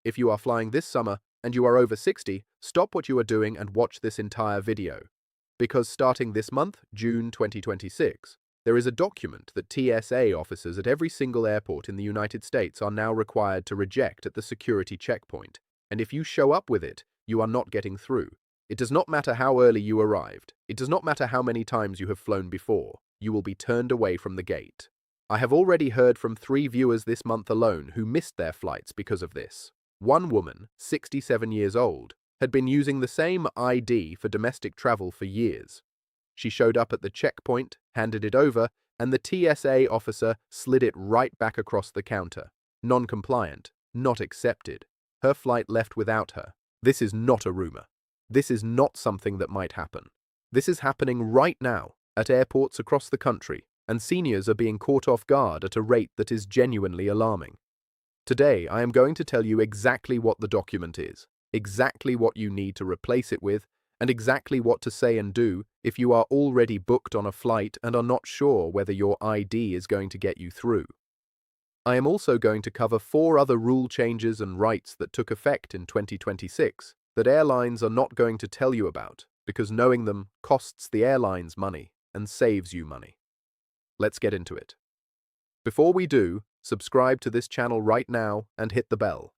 If you are flying this summer and you are over 60, stop what you are doing and watch this entire video. Because starting this month, June 2026, there is a document that TSA officers at every single airport in the United States are now required to reject at the security checkpoint. And if you show up with it, you are not getting through. It does not matter how early you arrived. It does not matter how many times you have flown before. You will be turned away from the gate. I have already heard from 3 viewers this month alone who missed their flights because of this. One woman, 67 years old, had been using the same ID for domestic travel for years. She showed up at the checkpoint, handed it over, and the TSA officer slid it right back across the counter. Non-compliant, not accepted. Her flight left without her. This is not a rumor. This is not something that might happen. This is happening right now at airports across the country, and seniors are being caught off guard at a rate that is genuinely alarming. Today, I am going to tell you exactly what the document is, exactly what you need to replace it with, and exactly what to say and do if you are already booked on a flight and are not sure whether your ID is going to get you through. I am also going to cover 4 other rule changes and rights that took effect in 2026 that airlines are not going to tell you about because knowing them costs the airlines money and saves you money. Let's get into it. Before we do, subscribe to this channel right now and hit the bell.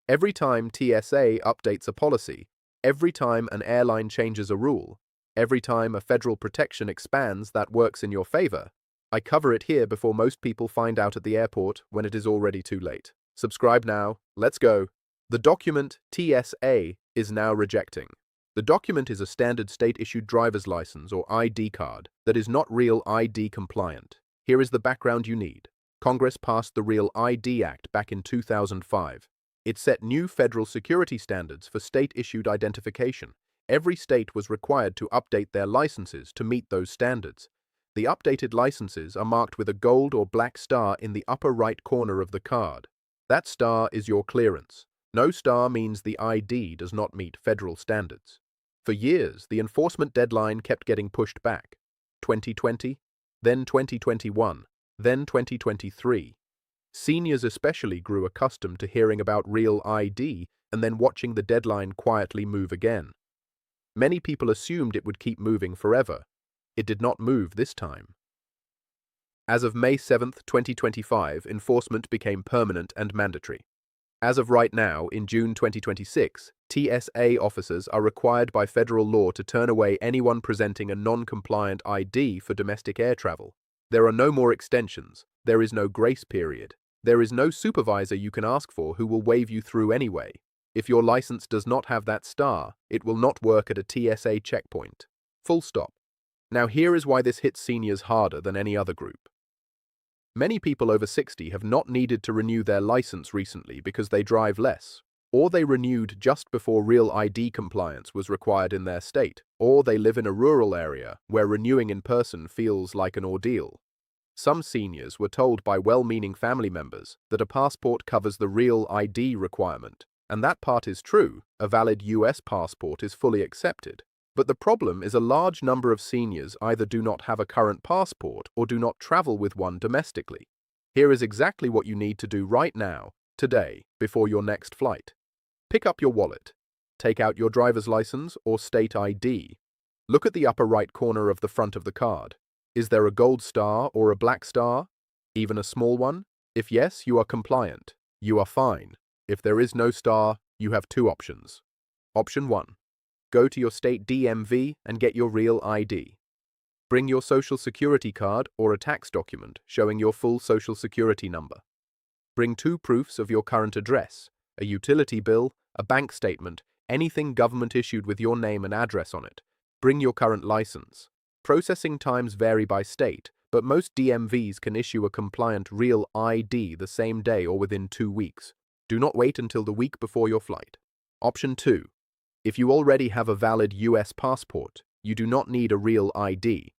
Every time TSA updates a policy, every time an airline changes a rule, every time a federal protection expands that works in your favor, I cover it here before most people find out at the airport when it is already too late. Subscribe now, let's go. The document TSA is now rejecting. The document is a standard state-issued driver's license or ID card that is not Real ID compliant. Here is the background you need. Congress passed the Real ID Act back in 2005. It set new federal security standards for state-issued identification. Every state was required to update their licenses to meet those standards. The updated licenses are marked with a gold or black star in the upper right corner of the card. That star is your clearance. No star means the ID does not meet federal standards. For years, the enforcement deadline kept getting pushed back. 2020, then 2021, then 2023. Seniors especially grew accustomed to hearing about Real ID and then watching the deadline quietly move again. Many people assumed it would keep moving forever. It did not move this time. As of May 7, 2025, enforcement became permanent and mandatory. As of right now, in June 2026, TSA officers are required by federal law to turn away anyone presenting a non-compliant ID for domestic air travel. There are no more extensions. There is no grace period. There is no supervisor you can ask for who will wave you through anyway. If your license does not have that star, it will not work at a TSA checkpoint. Full stop. Now here is why this hits seniors harder than any other group. Many people over 60 have not needed to renew their license recently because they drive less, or they renewed just before Real ID compliance was required in their state, or they live in a rural area where renewing in person feels like an ordeal. Some seniors were told by well-meaning family members that a passport covers the Real ID requirement, and that part is true. A valid US passport is fully accepted. But the problem is a large number of seniors either do not have a current passport or do not travel with one domestically. Here is exactly what you need to do right now, today, before your next flight. Pick up your wallet. Take out your driver's license or state ID. Look at the upper right corner of the front of the card. Is there a gold star or a black star? Even a small one? If yes, you are compliant. You are fine. If there is no star, you have 2 options. Option 1. Go to your state DMV and get your Real ID. Bring your social security card or a tax document showing your full social security number. Bring 2 proofs of your current address, a utility bill, a bank statement, anything government issued with your name and address on it. Bring your current license. Processing times vary by state, but most DMVs can issue a compliant Real ID the same day or within 2 weeks. Do not wait until the week before your flight. Option 2. If you already have a valid US passport, you do not need a Real ID.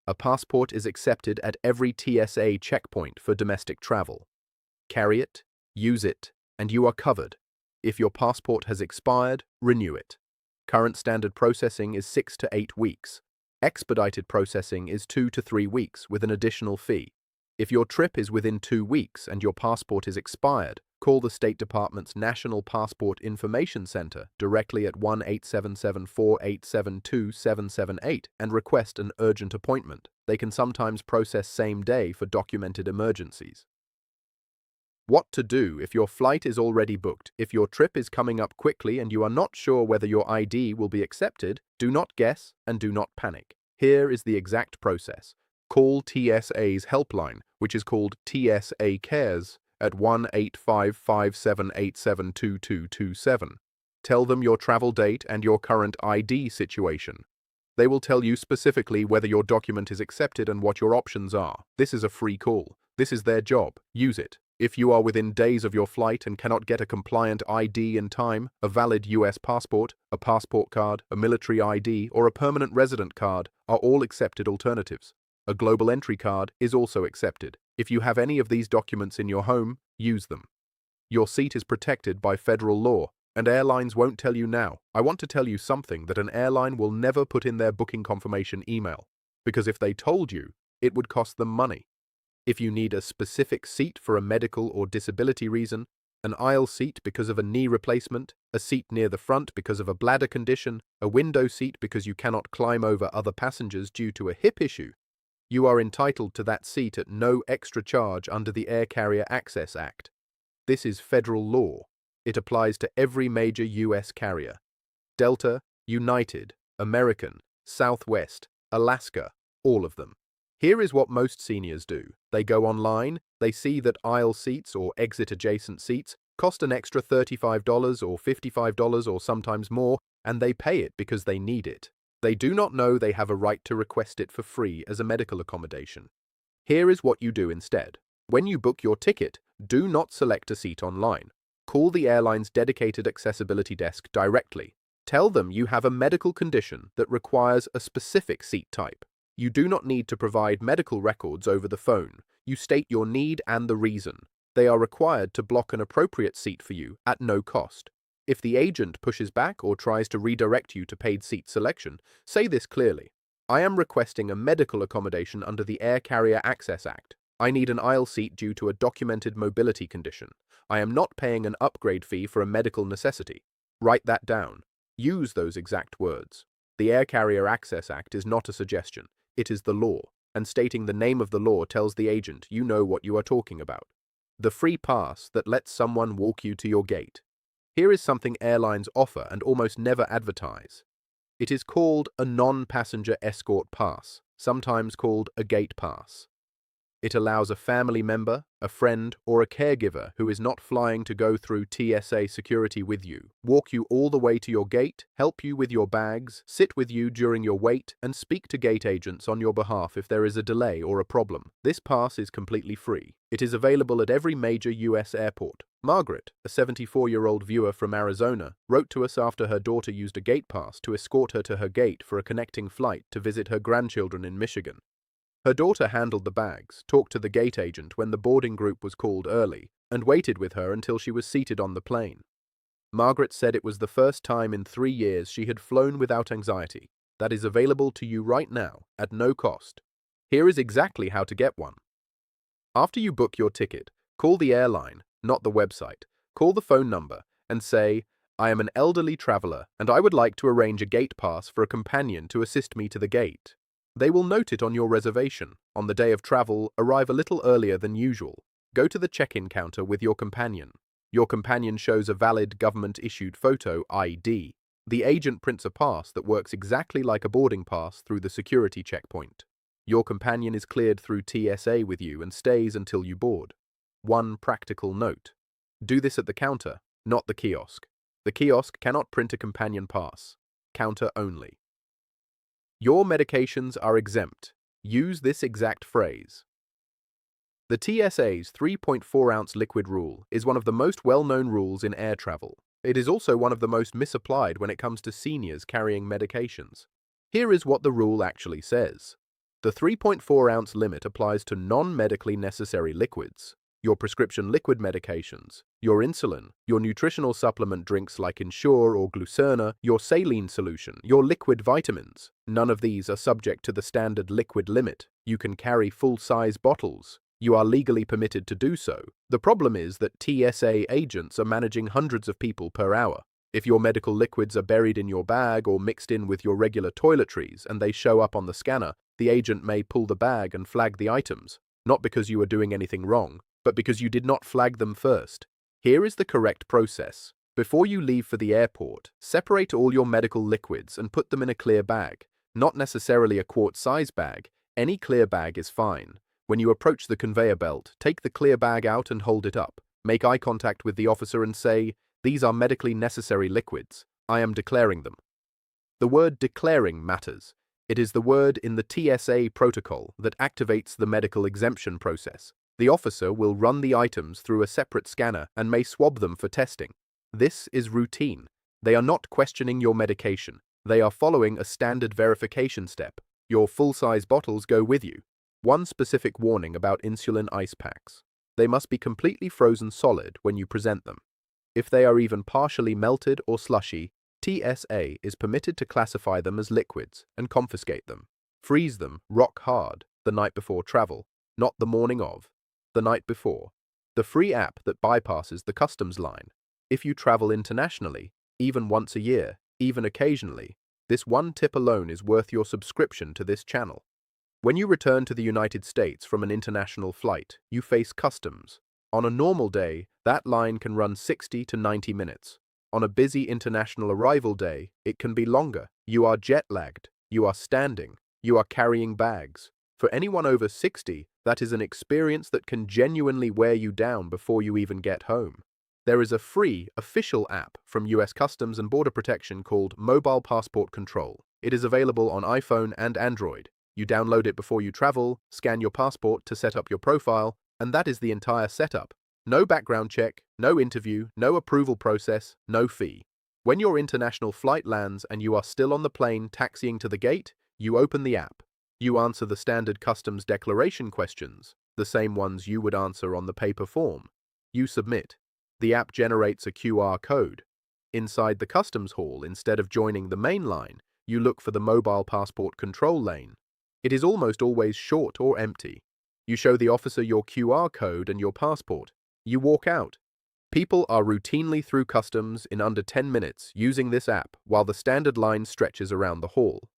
A passport is accepted at every TSA checkpoint for domestic travel. Carry it, use it, and you are covered. If your passport has expired, renew it. Current standard processing is 6 to 8 weeks. Expedited processing is 2 to 3 weeks with an additional fee. If your trip is within 2 weeks and your passport is expired, call the State Department's National Passport Information Center directly at 1-877-487-2778 and request an urgent appointment. They can sometimes process same day for documented emergencies. What to do if your flight is already booked. If your trip is coming up quickly and you are not sure whether your ID will be accepted, do not guess and do not panic. Here is the exact process. Call TSA's helpline, which is called TSA Cares, at 1-855-787-2227. Tell them your travel date and your current ID situation. They will tell you specifically whether your document is accepted and what your options are. This is a free call. This is their job. Use it. If you are within days of your flight and cannot get a compliant ID in time, a valid US passport, a passport card, a military ID, or a permanent resident card are all accepted alternatives. A global entry card is also accepted. If you have any of these documents in your home, use them. Your seat is protected by federal law, and airlines won't tell you now. I want to tell you something that an airline will never put in their booking confirmation email, because if they told you, it would cost them money. If you need a specific seat for a medical or disability reason, an aisle seat because of a knee replacement, a seat near the front because of a bladder condition, a window seat because you cannot climb over other passengers due to a hip issue, you are entitled to that seat at no extra charge under the Air Carrier Access Act. This is federal law. It applies to every major U.S. carrier. Delta, United, American, Southwest, Alaska, all of them. Here is what most seniors do. They go online, they see that aisle seats or exit-adjacent seats cost an extra $35 or $55 or sometimes more, and they pay it because they need it. They do not know they have a right to request it for free as a medical accommodation. Here is what you do instead. When you book your ticket, do not select a seat online. Call the airline's dedicated accessibility desk directly. Tell them you have a medical condition that requires a specific seat type. You do not need to provide medical records over the phone. You state your need and the reason. They are required to block an appropriate seat for you at no cost. If the agent pushes back or tries to redirect you to paid seat selection, say this clearly. I am requesting a medical accommodation under the Air Carrier Access Act. I need an aisle seat due to a documented mobility condition. I am not paying an upgrade fee for a medical necessity. Write that down. Use those exact words. The Air Carrier Access Act is not a suggestion. It is the law, and stating the name of the law tells the agent you know what you are talking about. The free pass that lets someone walk you to your gate. Here is something airlines offer and almost never advertise. It is called a non-passenger escort pass, sometimes called a gate pass. It allows a family member, a friend, or a caregiver who is not flying to go through TSA security with you, walk you all the way to your gate, help you with your bags, sit with you during your wait, and speak to gate agents on your behalf if there is a delay or a problem. This pass is completely free. It is available at every major U.S. airport. Margaret, a 74-year-old viewer from Arizona, wrote to us after her daughter used a gate pass to escort her to her gate for a connecting flight to visit her grandchildren in Michigan. Her daughter handled the bags, talked to the gate agent when the boarding group was called early, and waited with her until she was seated on the plane. Margaret said it was the first time in 3 years she had flown without anxiety. That is available to you right now, at no cost. Here is exactly how to get one. After you book your ticket, call the airline, not the website. Call the phone number and say, I am an elderly traveler and I would like to arrange a gate pass for a companion to assist me to the gate. They will note it on your reservation. On the day of travel, arrive a little earlier than usual. Go to the check-in counter with your companion. Your companion shows a valid government-issued photo ID. The agent prints a pass that works exactly like a boarding pass through the security checkpoint. Your companion is cleared through TSA with you and stays until you board. One practical note. Do this at the counter, not the kiosk. The kiosk cannot print a companion pass. Counter only. Your medications are exempt. Use this exact phrase. The TSA's 3.4-ounce liquid rule is one of the most well-known rules in air travel. It is also one of the most misapplied when it comes to seniors carrying medications. Here is what the rule actually says. The 3.4-ounce limit applies to non-medically necessary liquids. Your prescription liquid medications, your insulin, your nutritional supplement drinks like Ensure or Glucerna, your saline solution, your liquid vitamins. None of these are subject to the standard liquid limit. You can carry full-size bottles. You are legally permitted to do so. The problem is that TSA agents are managing hundreds of people per hour. If your medical liquids are buried in your bag or mixed in with your regular toiletries and they show up on the scanner, the agent may pull the bag and flag the items, not because you are doing anything wrong, but because you did not flag them first. Here is the correct process. Before you leave for the airport, separate all your medical liquids and put them in a clear bag. Not necessarily a quart-size bag. Any clear bag is fine. When you approach the conveyor belt, take the clear bag out and hold it up. Make eye contact with the officer and say, "These are medically necessary liquids. I am declaring them." The word declaring matters. It is the word in the TSA protocol that activates the medical exemption process. The officer will run the items through a separate scanner and may swab them for testing. This is routine. They are not questioning your medication. They are following a standard verification step. Your full-size bottles go with you. One specific warning about insulin ice packs. They must be completely frozen solid when you present them. If they are even partially melted or slushy, TSA is permitted to classify them as liquids and confiscate them. Freeze them rock hard the night before travel, not the morning of, the night before. The free app that bypasses the customs line. If you travel internationally, even once a year, even occasionally, this one tip alone is worth your subscription to this channel. When you return to the United States from an international flight, you face customs. On a normal day, that line can run 60 to 90 minutes. On a busy international arrival day, it can be longer. You are jet-lagged, you are standing, you are carrying bags. For anyone over 60, that is an experience that can genuinely wear you down before you even get home. There is a free, official app from US Customs and Border Protection called Mobile Passport Control. It is available on iPhone and Android. You download it before you travel, scan your passport to set up your profile, and that is the entire setup. No background check, no interview, no approval process, no fee. When your international flight lands and you are still on the plane taxiing to the gate, you open the app. You answer the standard customs declaration questions, the same ones you would answer on the paper form. You submit. The app generates a QR code. Inside the customs hall, instead of joining the main line, you look for the mobile passport control lane. It is almost always short or empty. You show the officer your QR code and your passport. You walk out. People are routinely through customs in under 10 minutes using this app while the standard line stretches around the hall.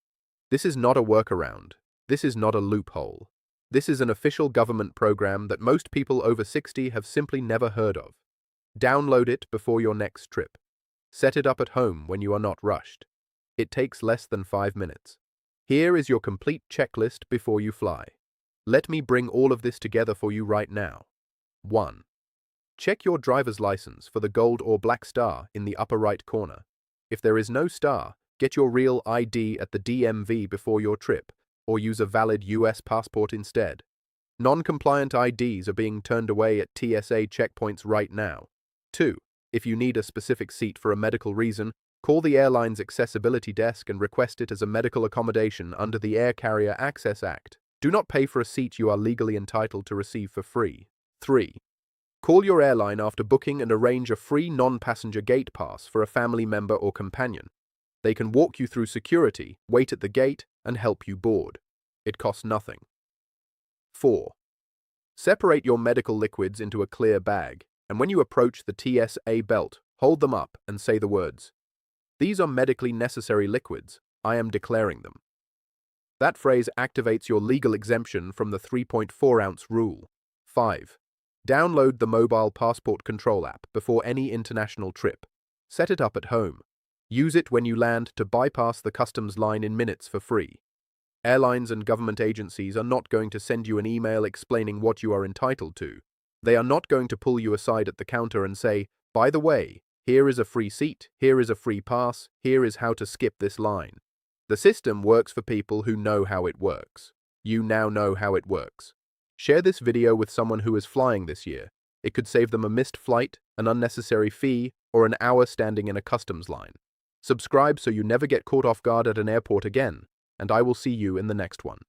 This is not a workaround. This is not a loophole. This is an official government program that most people over 60 have simply never heard of. Download it before your next trip. Set it up at home when you are not rushed. It takes less than 5 minutes. Here is your complete checklist before you fly. Let me bring all of this together for you right now. 1. Check your driver's license for the gold or black star in the upper right corner. If there is no star, get your real ID at the DMV before your trip, or use a valid US passport instead. Non-compliant IDs are being turned away at TSA checkpoints right now. 2. If you need a specific seat for a medical reason, call the airline's accessibility desk and request it as a medical accommodation under the Air Carrier Access Act. Do not pay for a seat you are legally entitled to receive for free. 3. Call your airline after booking and arrange a free non-passenger gate pass for a family member or companion. They can walk you through security, wait at the gate, and help you board. It costs nothing. 4. Separate your medical liquids into a clear bag, and when you approach the TSA belt, hold them up and say the words, "These are medically necessary liquids. I am declaring them." That phrase activates your legal exemption from the 3.4-ounce rule. 5. Download the Mobile Passport Control app before any international trip. Set it up at home. Use it when you land to bypass the customs line in minutes for free. Airlines and government agencies are not going to send you an email explaining what you are entitled to. They are not going to pull you aside at the counter and say, "By the way, here is a free seat, here is a free pass, here is how to skip this line." The system works for people who know how it works. You now know how it works. Share this video with someone who is flying this year. It could save them a missed flight, an unnecessary fee, or an hour standing in a customs line. Subscribe so you never get caught off guard at an airport again, and I will see you in the next one.